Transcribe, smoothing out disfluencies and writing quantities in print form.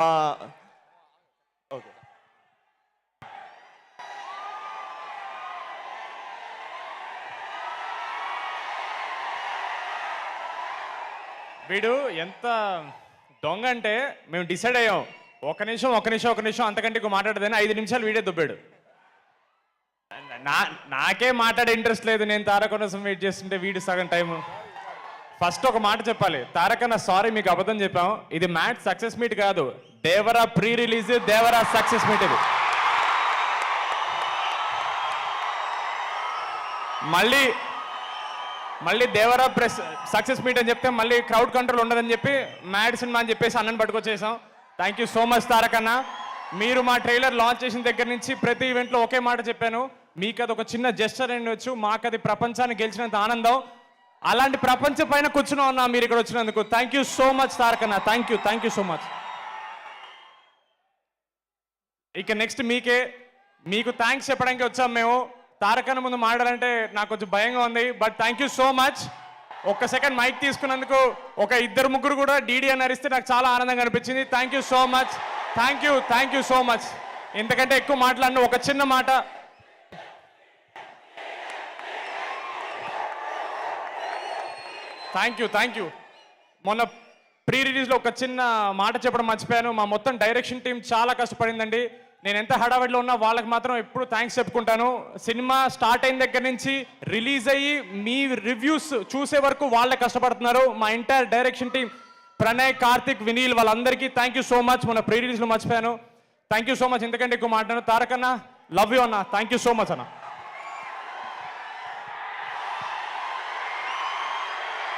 Okay. వీడు ఎంత దొంగ అంటే మేము డిసైడ్ అయ్యాం, ఒక నిమిషం అంతకంటే ఎక్కువ మాట్లాడదని 5 నిమిషాలు వీడే దుబ్బాడు. నాకే మాట్లాడే ఇంట్రెస్ట్ లేదు, నేను తారక కోసం వెయిట్ చేస్తుంటే వీడు సగం టైము. ఫస్ట్ ఒక మాట చెప్పాలి, తారకన్న సారీ, మీకు అబద్ధం చెప్పాం. ఇది మ్యాట్ సక్సెస్ మీట్ కాదు, Devara pre release, Devara success meet. ఇది మళ్ళీ దేవరా ప్రెస్ సక్సెస్ మీట్ అని చెప్తే మళ్ళీ క్రౌడ్ కంట్రోల్ ఉండదని చెప్పి మ్యాడ్ సినిమా అని చెప్పేసి అన్నని పట్టుకొచ్చేసాం. థ్యాంక్ యూ సో మచ్ తారకన్న. మీరు మా ట్రైలర్ లాంచ్ చేసిన దగ్గర నుంచి ప్రతి ఈవెంట్లో ఒకే మాట చెప్పాను, మీకు అది ఒక చిన్న జెస్చర్ ఉండొచ్చు, మాకు అది ప్రపంచాన్ని గెలిచినంత ఆనందం. అలాంటి ప్రపంచం పైన కూర్చుని ఉన్నా మీరు ఇక్కడ వచ్చినందుకు థ్యాంక్ యూ సో మచ్ తారకన్న. Thank you so much. ఇక నెక్స్ట్ మీకు థ్యాంక్స్ చెప్పడానికి వచ్చాం మేము. తారకన్న ముందు మాట్లాడాలంటే నాకు కొంచెం భయంగా ఉంది, but thank you so much. ఒక్క సెకండ్ మైక్ తీసుకున్నందుకు ఒక 2-3 కూడా డీడీ అని అరిస్తే నాకు చాలా ఆనందంగా అనిపించింది. Thank you so much. Thank you so much. ఇంతకంటే ఎక్కువ మాట్లాడిన ఒక చిన్న మాట, థ్యాంక్ యూ. మొన్న ప్రీ రిలీజ్లో ఒక చిన్న మాట చెప్పడం మర్చిపోయాను. మా మొత్తం డైరెక్షన్ టీం చాలా కష్టపడిందండి. నేను ఎంత హడావిడిలో ఉన్నా వాళ్ళకి మాత్రం ఎప్పుడు థ్యాంక్స్ చెప్పుకుంటాను. సినిమా స్టార్ట్ అయిన దగ్గర నుంచి రిలీజ్ అయ్యి మీ రివ్యూస్ చూసే వరకు వాళ్ళే కష్టపడుతున్నారు. మా entire direction team, Pranay, Karthik, Vineel, వాళ్ళందరికీ థ్యాంక్ యూ సో మచ్. మొన్న ప్రీ రిలీజ్లో మర్చిపోయాను. Thank you so much. ఎందుకంటే ఎక్కువ మాట్లాడాను. తారకన్న, లవ్ యూ అన్న. థ్యాంక్ యూ సో మచ్ అన్న.